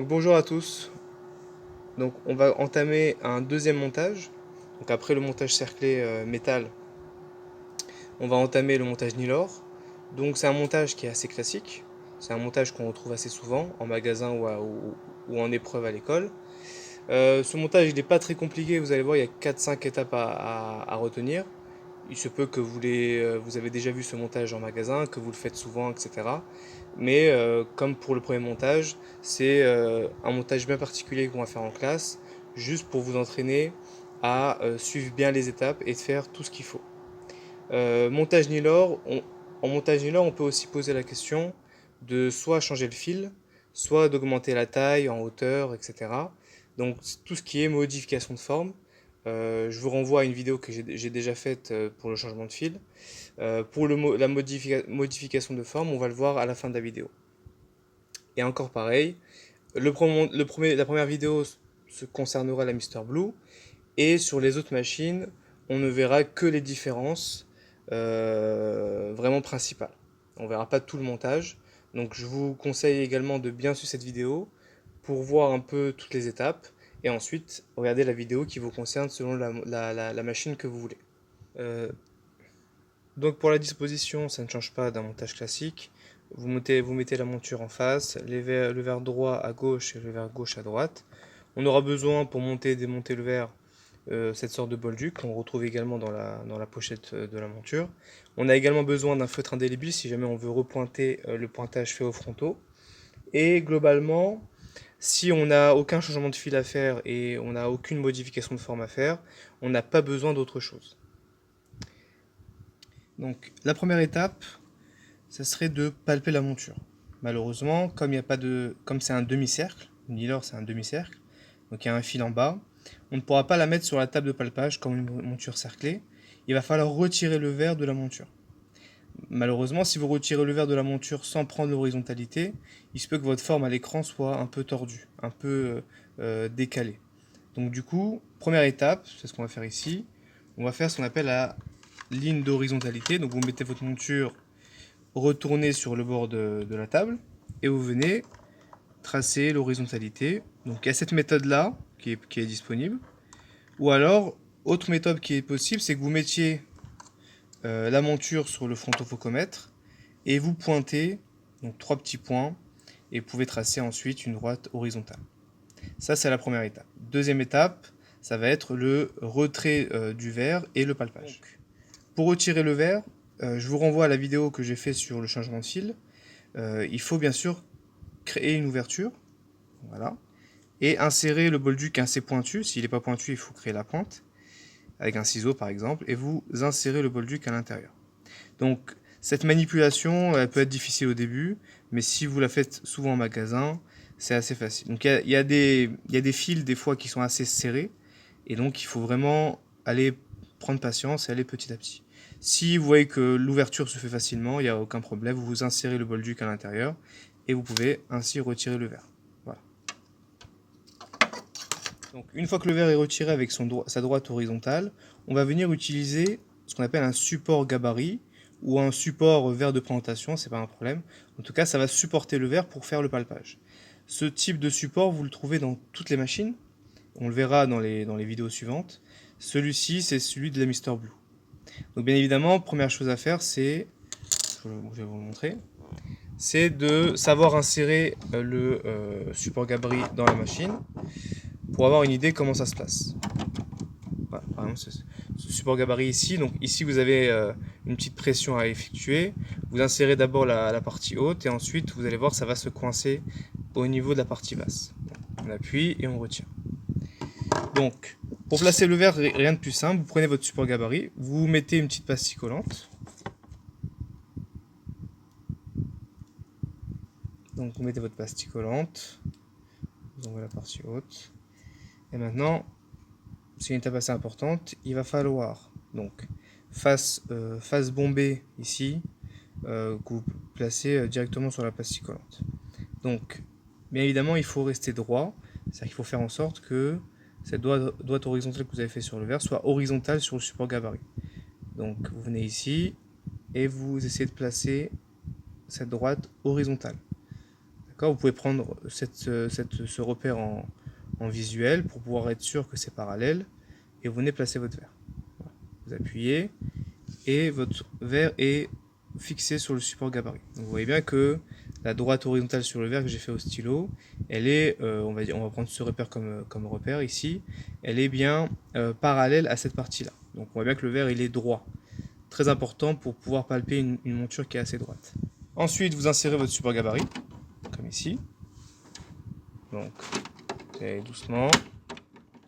Donc bonjour à tous. Donc on va entamer un deuxième montage. Donc après le montage cerclé métal, on va entamer le montage Nilor. Donc c'est un montage qui est assez classique. C'est un montage qu'on retrouve assez souvent en magasin ou en épreuve à l'école. Ce montage il n'est pas très compliqué, vous allez voir, il y a 4-5 étapes à retenir. Il se peut que vous avez déjà vu ce montage en magasin, que vous le faites souvent, etc. Mais comme pour le premier montage, c'est un montage bien particulier qu'on va faire en classe, juste pour vous entraîner à suivre bien les étapes et faire tout ce qu'il faut. Montage Nilor, en montage Nilor, on peut aussi poser la question de soit changer le fil, soit d'augmenter la taille en hauteur, etc. Donc tout ce qui est modification de forme. Je vous renvoie à une vidéo que j'ai déjà faite pour le changement de fil. Pour la modification de forme, on va le voir à la fin de la vidéo. Et encore pareil, la première vidéo se concernera la Mister Blue, et sur les autres machines, on ne verra que les différences vraiment principales. On ne verra pas tout le montage. Donc je vous conseille également de bien suivre cette vidéo pour voir un peu toutes les étapes et ensuite regarder la vidéo qui vous concerne selon la machine que vous voulez. Euh, donc pour la disposition, ça ne change pas d'un montage classique. Vous mettez la monture en face, le verre droit à gauche et le verre gauche à droite. On aura besoin pour monter et démonter le verre cette sorte de bolduc qu'on retrouve également dans la pochette de la monture. On a également besoin d'un feutre indélébile si jamais on veut repointer le pointage fait au frontaux. Et globalement, si on n'a aucun changement de fil à faire et on n'a aucune modification de forme à faire, on n'a pas besoin d'autre chose. Donc la première étape, ça serait de palper la monture. Malheureusement, comme c'est un demi-cercle, Nilor c'est un demi-cercle, donc il y a un fil en bas, on ne pourra pas la mettre sur la table de palpage comme une monture cerclée. Il va falloir retirer le verre de la monture. Malheureusement, si vous retirez le verre de la monture sans prendre l'horizontalité, il se peut que votre forme à l'écran soit un peu tordue, un peu décalée. Donc du coup, première étape, c'est ce qu'on va faire ici, on va faire ce qu'on appelle la ligne d'horizontalité. Donc vous mettez votre monture retournée sur le bord de la table et vous venez tracer l'horizontalité. Donc il y a cette méthode-là qui est disponible. Ou alors, autre méthode qui est possible, c'est que vous mettiez la monture sur le frontofocomètre et vous pointez, donc trois petits points, et vous pouvez tracer ensuite une droite horizontale. Ça, c'est la première étape. Deuxième étape, ça va être le retrait du verre et le palpage. Donc, pour retirer le verre, je vous renvoie à la vidéo que j'ai fait sur le changement de fil. Il faut bien sûr créer une ouverture, voilà, et insérer le bolduc assez pointu. S'il n'est pas pointu, il faut créer la pointe, avec un ciseau par exemple, et vous insérez le bolduc à l'intérieur. Donc cette manipulation, elle peut être difficile au début, mais si vous la faites souvent en magasin, c'est assez facile. Donc il y a des fils des fois qui sont assez serrés, et donc il faut vraiment aller prendre patience et aller petit à petit. Si vous voyez que l'ouverture se fait facilement, il n'y a aucun problème, vous insérez le bolduc à l'intérieur, et vous pouvez ainsi retirer le verre. Voilà. Donc une fois que le verre est retiré avec sa droite horizontale, on va venir utiliser ce qu'on appelle un support gabarit ou un support verre de présentation, c'est pas un problème. En tout cas, ça va supporter le verre pour faire le palpage. Ce type de support, vous le trouvez dans toutes les machines. On le verra dans les vidéos suivantes. Celui-ci, c'est celui de la Mister Blue. Donc bien évidemment, première chose à faire, je vais vous le montrer, c'est de savoir insérer le support gabarit dans la machine pour avoir une idée comment ça se place. Voilà, par exemple, ce support gabarit ici, donc ici vous avez une petite pression à effectuer. Vous insérez d'abord la partie haute et ensuite vous allez voir ça va se coincer au niveau de la partie basse. On appuie et on retient. Donc pour placer le verre, rien de plus simple, vous prenez votre support gabarit, vous mettez une petite pastille collante. Donc vous mettez votre pastille collante, vous enlevez la partie haute. Et maintenant, c'est une étape assez importante, il va falloir donc face bombée ici, que vous placez directement sur la pastille collante. Donc, bien évidemment, il faut rester droit, c'est-à-dire qu'il faut faire en sorte que cette droite horizontale que vous avez fait sur le verre soit horizontale sur le support gabarit. Donc, vous venez ici et vous essayez de placer cette droite horizontale. Vous pouvez prendre ce repère en visuel pour pouvoir être sûr que c'est parallèle et vous venez placer votre verre. Voilà. Vous appuyez et votre verre est fixé sur le support gabarit. Donc vous voyez bien que la droite horizontale sur le verre que j'ai fait au stylo, elle est, on va prendre ce repère comme repère ici, elle est bien parallèle à cette partie-là. Donc on voit bien que le verre il est droit. Très important pour pouvoir palper une monture qui est assez droite. Ensuite, vous insérez votre support gabarit, comme ici. Donc, doucement.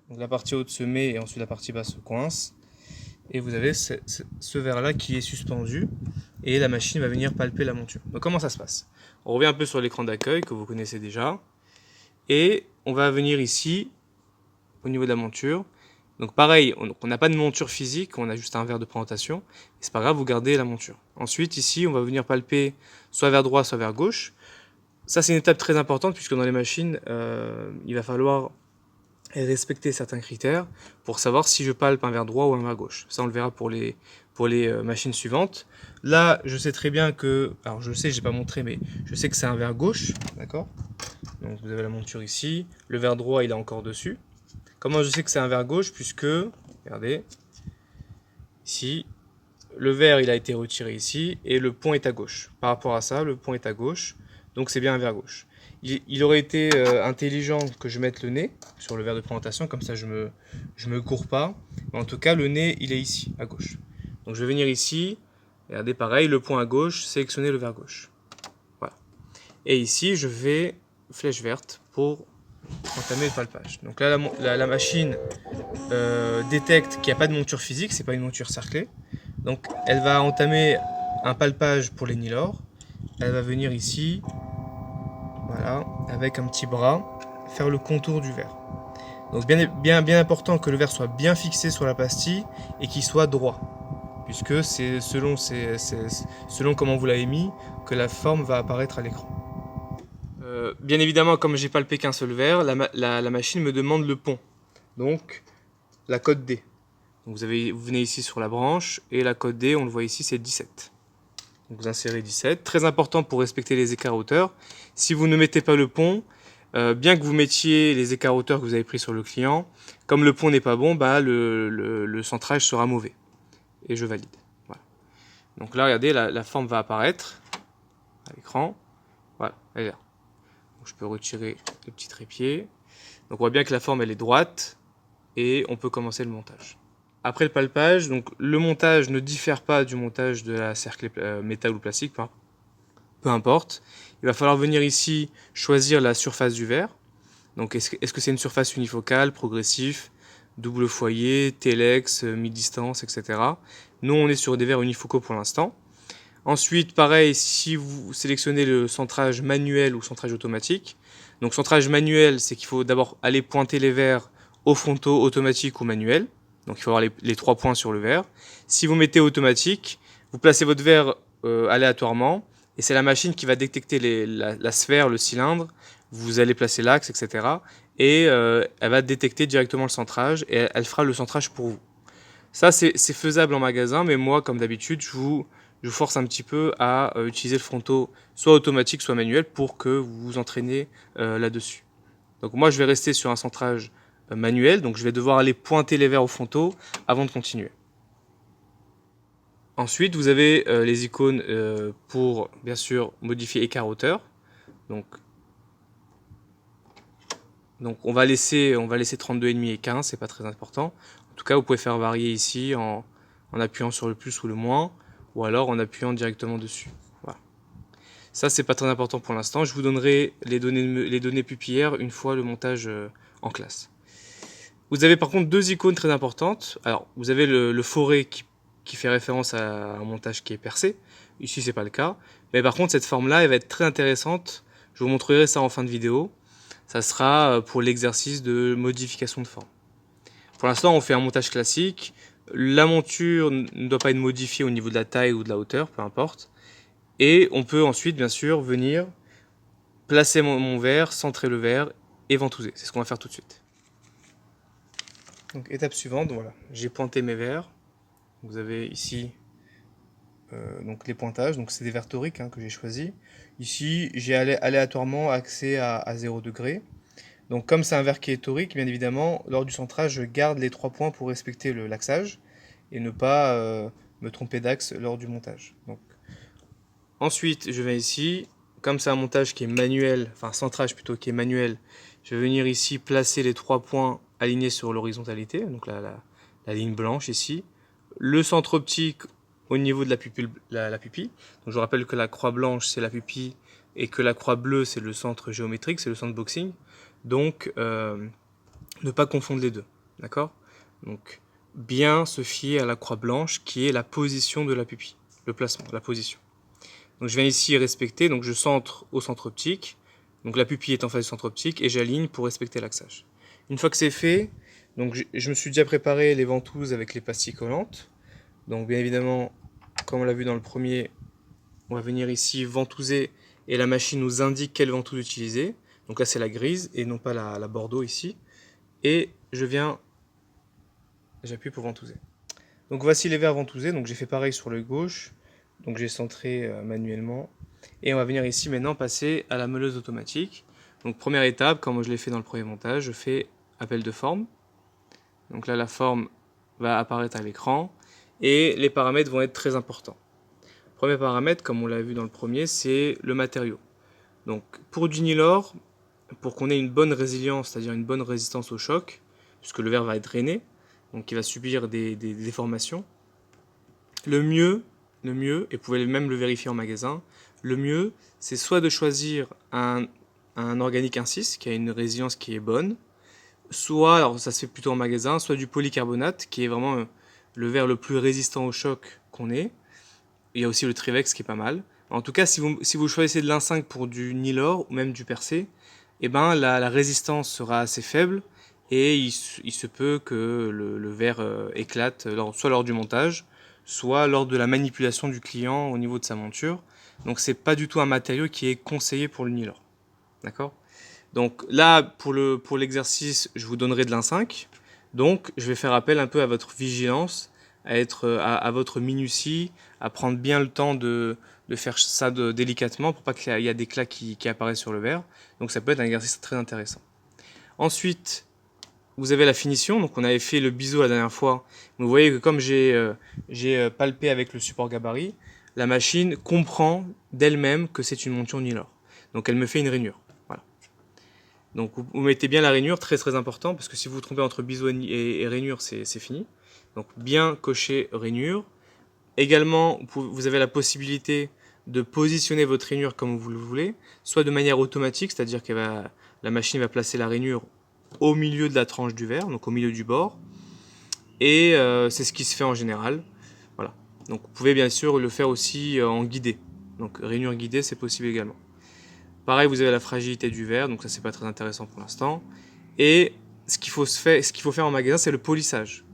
Donc la partie haute se met et ensuite la partie basse se coince. Et vous avez ce verre-là qui est suspendu et la machine va venir palper la monture. Donc comment ça se passe? On revient un peu sur l'écran d'accueil que vous connaissez déjà. Et on va venir ici, au niveau de la monture. Donc pareil, on n'a pas de monture physique, on a juste un verre de présentation. C'est pas grave, vous gardez la monture. Ensuite, ici, on va venir palper soit vers droit, soit vers gauche. Ça, c'est une étape très importante puisque dans les machines, il va falloir respecter certains critères pour savoir si je palpe un vers droit ou un vers gauche. Ça, on le verra pour les machines suivantes. Là, je sais très bien que, alors je sais, j'ai pas montré, mais je sais que c'est un vers gauche, d'accord? Donc vous avez la monture ici, le vers droit, il est encore dessus. Comment je sais que c'est un vers gauche? Puisque, regardez, ici, le verre il a été retiré ici et le pont est à gauche. Par rapport à ça, le pont est à gauche, donc c'est bien un vers gauche. Il aurait été intelligent que je mette le nez sur le verre de présentation, comme ça je me cours pas. Mais en tout cas, le nez il est ici, à gauche. Donc je vais venir ici, regardez pareil, le pont à gauche, sélectionner le vers gauche. Voilà. Et ici, je vais flèche verte pour entamer le palpage. Donc là, la machine détecte qu'il n'y a pas de monture physique, c'est pas une monture cerclée. Donc elle va entamer un palpage pour les nylors. Elle va venir ici, voilà, avec un petit bras, faire le contour du verre. Donc bien important que le verre soit bien fixé sur la pastille et qu'il soit droit, puisque c'est selon comment vous l'avez mis que la forme va apparaître à l'écran. Bien évidemment, comme j'ai palpé qu'un seul verre, la machine me demande le pont, donc la cote D. Donc vous venez ici sur la branche et la cote D, on le voit ici, c'est 17. Donc vous insérez 17. Très important pour respecter les écarts hauteur. Si vous ne mettez pas le pont, bien que vous mettiez les écarts hauteur que vous avez pris sur le client, comme le pont n'est pas bon, bah le centrage sera mauvais. Et je valide. Voilà. Donc là, regardez, la forme va apparaître à l'écran. Voilà, elle est là. Donc je peux retirer le petit trépied. Donc on voit bien que la forme elle est droite et on peut commencer le montage. Après le palpage, donc le montage ne diffère pas du montage de la cerclée métal ou plastique, peu importe. Il va falloir venir ici choisir la surface du verre. Donc est-ce que c'est une surface unifocale, progressif, double foyer, telex, mi-distance, etc. Nous on est sur des verres unifocaux pour l'instant. Ensuite, pareil, si vous sélectionnez le centrage manuel ou centrage automatique. Donc centrage manuel, c'est qu'il faut d'abord aller pointer les verres au frontaux, automatique ou manuel. Donc il faut avoir les 3 points sur le verre. Si vous mettez automatique, vous placez votre verre aléatoirement et c'est la machine qui va détecter la sphère, le cylindre. Vous allez placer l'axe, etc. Et elle va détecter directement le centrage et elle fera le centrage pour vous. Ça, c'est faisable en magasin, mais moi, comme d'habitude, je vous force un petit peu à utiliser le fronto soit automatique, soit manuel pour que vous vous entraîniez là-dessus. Donc moi, je vais rester sur un centrage manuel, donc je vais devoir aller pointer les verres au fronto avant de continuer. Ensuite, vous avez les icônes pour, bien sûr, modifier écart hauteur. Donc on va laisser 32,5 et 15, c'est pas très important. En tout cas, vous pouvez faire varier ici en appuyant sur le plus ou le moins, ou alors en appuyant directement dessus. Voilà. Ça, c'est pas très important pour l'instant. Je vous donnerai les données pupillaires une fois le montage en classe. Vous avez par contre 2 icônes très importantes. Alors, vous avez le forêt qui fait référence à un montage qui est percé. Ici, c'est pas le cas. Mais par contre, cette forme-là, elle va être très intéressante. Je vous montrerai ça en fin de vidéo. Ça sera pour l'exercice de modification de forme. Pour l'instant, on fait un montage classique. La monture ne doit pas être modifiée au niveau de la taille ou de la hauteur, peu importe. Et on peut ensuite, bien sûr, venir placer mon verre, centrer le verre et ventouser. C'est ce qu'on va faire tout de suite. Donc étape suivante, voilà. J'ai pointé mes verres. Vous avez ici donc les pointages, donc c'est des verres toriques hein, que j'ai choisi. Ici, j'ai aléatoirement accès à 0 degré. Donc comme c'est un verre qui est torique, bien évidemment, lors du centrage, je garde les 3 points pour respecter l'axage et ne pas me tromper d'axe lors du montage. Donc, ensuite, je vais ici, comme c'est un montage qui est manuel, enfin centrage plutôt qui est manuel, je vais venir ici placer les 3 points alignés sur l'horizontalité, donc la ligne blanche ici. Le centre optique au niveau de la pupille. Donc je vous rappelle que la croix blanche c'est la pupille et que la croix bleue c'est le centre géométrique, c'est le centre boxing. Donc ne pas confondre les deux, d'accord? Donc bien se fier à la croix blanche qui est la position de la pupille, le placement, la position. Donc je viens ici respecter, donc je centre au centre optique, donc la pupille est en face du centre optique et j'aligne pour respecter l'axage. Une fois que c'est fait, donc je me suis déjà préparé les ventouses avec les pastilles collantes. Donc bien évidemment, comme on l'a vu dans le premier, on va venir ici ventouser et la machine nous indique quelle ventouse utiliser. Donc là c'est la grise et non pas la bordeaux ici. Et j'appuie pour ventouser. Donc voici les verres ventousés, donc j'ai fait pareil sur le gauche. Donc j'ai centré manuellement. Et on va venir ici maintenant passer à la meuleuse automatique. Donc première étape, comme je l'ai fait dans le premier montage, je fais appel de forme. Donc là la forme va apparaître à l'écran. Et les paramètres vont être très importants. Premier paramètre, comme on l'a vu dans le premier, c'est le matériau. Donc pour du nylor, pour qu'on ait une bonne résilience, c'est-à-dire une bonne résistance au choc, puisque le verre va être drainé, donc il va subir des déformations, le mieux, et vous pouvez même le vérifier en magasin, le mieux, c'est soit de choisir un organique 1,6 qui a une résilience qui est bonne, soit, alors ça se fait plutôt en magasin, soit du polycarbonate qui est vraiment le verre le plus résistant au choc qu'on ait. Il y a aussi le Trivex qui est pas mal. En tout cas, si vous choisissez de l'1,5 pour du nylor ou même du percé, eh ben, la résistance sera assez faible et il se peut que le verre éclate soit lors du montage, soit lors de la manipulation du client au niveau de sa monture. Donc c'est pas du tout un matériau qui est conseillé pour le nylor. D'accord? Donc là, pour l'exercice, je vous donnerai de l'1,5. Donc je vais faire appel un peu à votre vigilance, à votre minutie, à prendre bien le temps de faire ça délicatement pour pas qu'il y ait d'éclats qui apparaissent sur le verre. Donc ça peut être un exercice très intéressant. Ensuite, vous avez la finition. Donc on avait fait le biseau la dernière fois. Vous voyez que comme j'ai palpé avec le support gabarit, la machine comprend d'elle-même que c'est une monture nylor. Donc elle me fait une rainure. Voilà. Donc vous mettez bien la rainure, très très important, parce que si vous vous trompez entre biseau et rainure, c'est fini. Donc bien cocher rainure. Également, vous avez la possibilité de positionner votre rainure comme vous le voulez, soit de manière automatique, c'est-à-dire que la machine va placer la rainure au milieu de la tranche du verre, donc au milieu du bord, et c'est ce qui se fait en général. Voilà. Donc vous pouvez bien sûr le faire aussi en guidé. Donc rainure guidée, c'est possible également. Pareil, vous avez la fragilité du verre, donc ça c'est pas très intéressant pour l'instant. Et ce qu'il faut faire en magasin, c'est le polissage.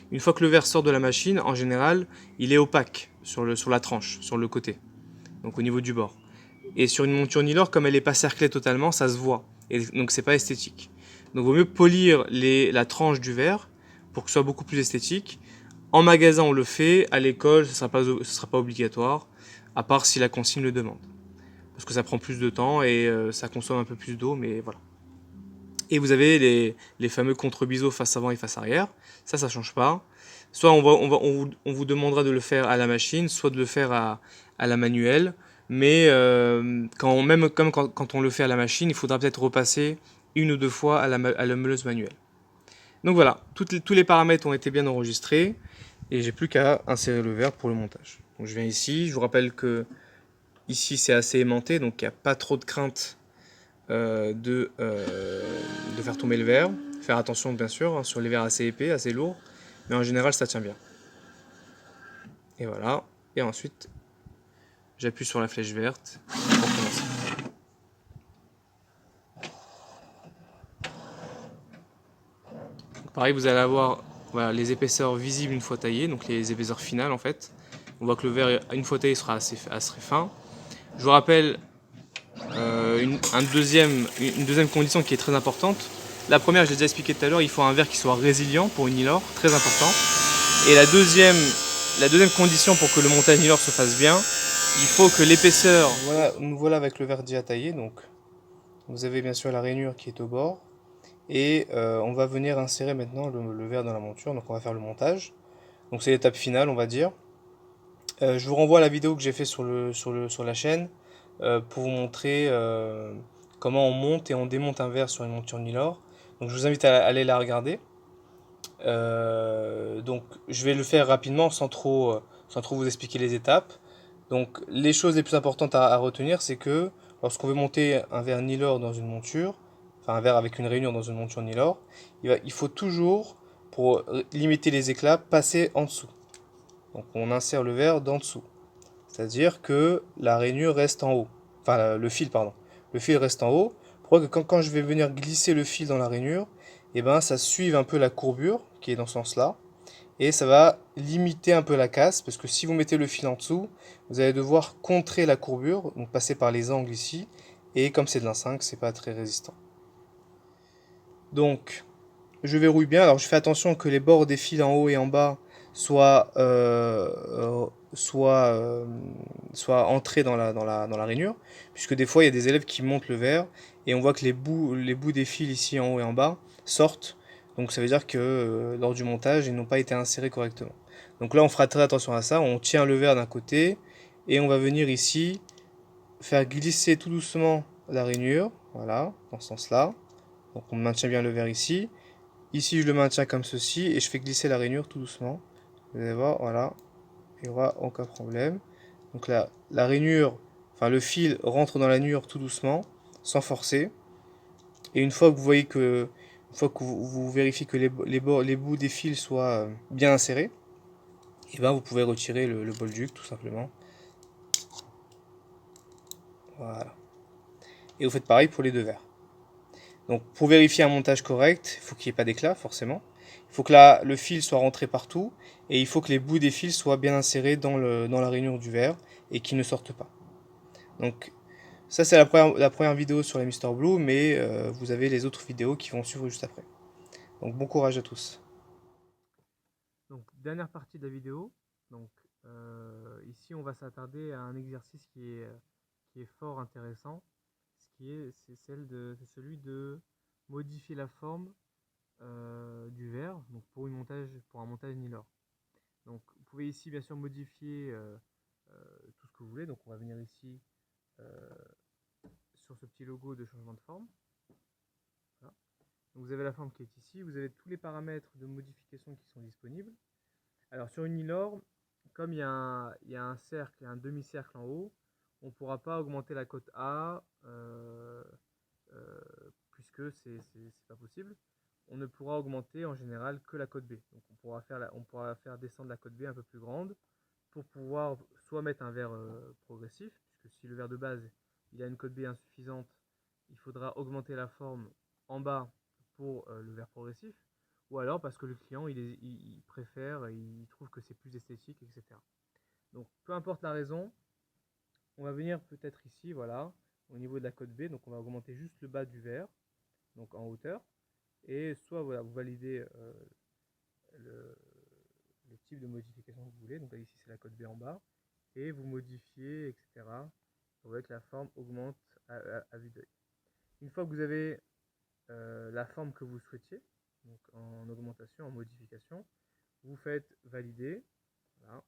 Une fois que le verre sort de la machine, en général, il est opaque sur la tranche, sur le côté, donc au niveau du bord. Et sur une monture nylor, comme elle n'est pas cerclée totalement, ça se voit, et donc c'est pas esthétique. Donc il vaut mieux polir la tranche du verre pour que ce soit beaucoup plus esthétique. En magasin, on le fait, à l'école, ce ne sera pas obligatoire, à part si la consigne le demande. Parce que ça prend plus de temps et ça consomme un peu plus d'eau, mais voilà. Et vous avez les fameux contre-biseaux face avant et face arrière. Ça change pas. Soit on vous demandera de le faire à la machine, soit de le faire à la manuelle. Mais quand on le fait à la machine, il faudra peut-être repasser 1 ou 2 fois à la meuleuse manuelle. Donc voilà, tous les paramètres ont été bien enregistrés. Et j'ai plus qu'à insérer le verre pour le montage. Donc je viens ici, je vous rappelle que ici c'est assez aimanté, donc il n'y a pas trop de crainte de faire tomber le verre. Faire attention bien sûr sur les verres assez épais, assez lourds, mais en général ça tient bien. Et voilà, et ensuite j'appuie sur la flèche verte pour commencer. Donc, pareil, vous allez avoir les épaisseurs visibles une fois taillées, donc les épaisseurs finales en fait. On voit que le verre une fois taillé sera assez fin. Je vous rappelle une deuxième condition qui est très importante. La première, je l'ai déjà expliqué tout à l'heure, il faut un verre qui soit résilient pour une nylor, très important. Et la deuxième la deuxième condition pour que le montage Nilor se fasse bien, il faut que l'épaisseur... Voilà, nous voilà avec le verre déjà taillé, donc vous avez bien sûr la rainure qui est au bord. Et on va venir insérer maintenant le verre dans la monture, donc on va faire le montage. Donc c'est l'étape finale, on va dire. Je vous renvoie à la vidéo que j'ai fait sur la chaîne pour vous montrer comment on monte et on démonte un verre sur une monture Nilor. Donc je vous invite à aller la regarder. Donc je vais le faire rapidement sans trop vous expliquer les étapes. Donc les choses les plus importantes à retenir, c'est que lorsqu'on veut monter un verre Nilor dans une monture, enfin un verre avec une rainure dans une monture Nilor, il faut toujours, pour limiter les éclats, passer en dessous. Donc on insère le verre d'en dessous. C'est-à-dire que la rainure reste en haut. Enfin le fil, pardon. Le fil reste en haut. Pour que quand je vais venir glisser le fil dans la rainure, et ben ça suive un peu la courbure qui est dans ce sens-là. Et ça va limiter un peu la casse, parce que si vous mettez le fil en dessous, vous allez devoir contrer la courbure, donc passer par les angles ici, et comme c'est de l'A5, c'est pas très résistant. Donc, je verrouille bien, alors je fais attention que les bords des fils en haut et en bas soient, soient entrés dans la rainure, puisque des fois il y a des élèves qui montent le verre, et on voit que les bouts des fils ici en haut et en bas sortent, donc ça veut dire que lors du montage, ils n'ont pas été insérés correctement. Donc là, on fera très attention à ça, on tient le verre d'un côté, et on va venir ici faire glisser tout doucement la rainure, voilà, dans ce sens-là. Donc on maintient bien le verre ici. Ici, je le maintiens comme ceci, et je fais glisser la rainure tout doucement. Vous allez voir, voilà, il n'y aura aucun problème. Donc là, la rainure, enfin le fil rentre dans la rainure tout doucement, sans forcer. Et une fois que vous voyez que, une fois que vous vérifiez que les bouts des fils soient bien insérés, et ben vous pouvez retirer le bolduc tout simplement. Voilà. Et vous faites pareil pour les deux verres. Donc pour vérifier un montage correct, il faut qu'il n'y ait pas d'éclat forcément. Il faut que le fil soit rentré partout et il faut que les bouts des fils soient bien insérés dans la rainure du verre et qu'ils ne sortent pas. Donc ça c'est la première vidéo sur les Mister Blue, mais vous avez les autres vidéos qui vont suivre juste après. Donc bon courage à tous. Donc dernière partie de la vidéo. Donc ici on va s'attarder à un exercice qui est fort intéressant, c'est celui de modifier la forme du verre, donc pour un montage Nilor. Donc vous pouvez ici bien sûr modifier tout ce que vous voulez. Donc on va venir ici euh, sur ce petit logo de changement de forme. Voilà. Donc vous avez la forme qui est ici, vous avez tous les paramètres de modification qui sont disponibles. Alors sur une Nilor, comme il y a un cercle et un demi-cercle en haut, on ne pourra pas augmenter la cote A puisque c'est pas possible. On ne pourra augmenter en général que la cote B. Donc on pourra faire descendre la cote B un peu plus grande pour pouvoir soit mettre un verre progressif, puisque si le verre de base il a une cote B insuffisante, il faudra augmenter la forme en bas pour le verre progressif, ou alors parce que le client il préfère, il trouve que c'est plus esthétique, etc. Donc peu importe la raison, on va venir peut-être ici, voilà, au niveau de la cote B, donc on va augmenter juste le bas du verre, donc en hauteur, et soit voilà, vous validez le, le type de modification que vous voulez, donc là, ici c'est la cote B en bas, et vous modifiez, etc. Vous voyez que la forme augmente à vue d'œil. Une fois que vous avez la forme que vous souhaitiez, donc en augmentation, en modification, vous faites valider, voilà,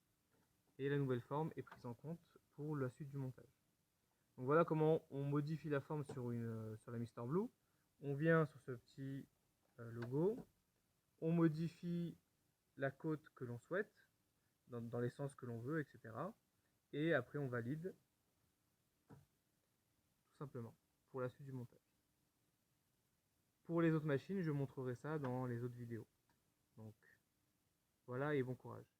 et la nouvelle forme est prise en compte pour la suite du montage. Donc voilà comment on modifie la forme sur la Mister Blue. On vient sur ce petit logo, on modifie la côte que l'on souhaite, dans les sens que l'on veut, etc. Et après on valide, tout simplement, pour la suite du montage. Pour les autres machines, je montrerai ça dans les autres vidéos. Donc voilà et bon courage.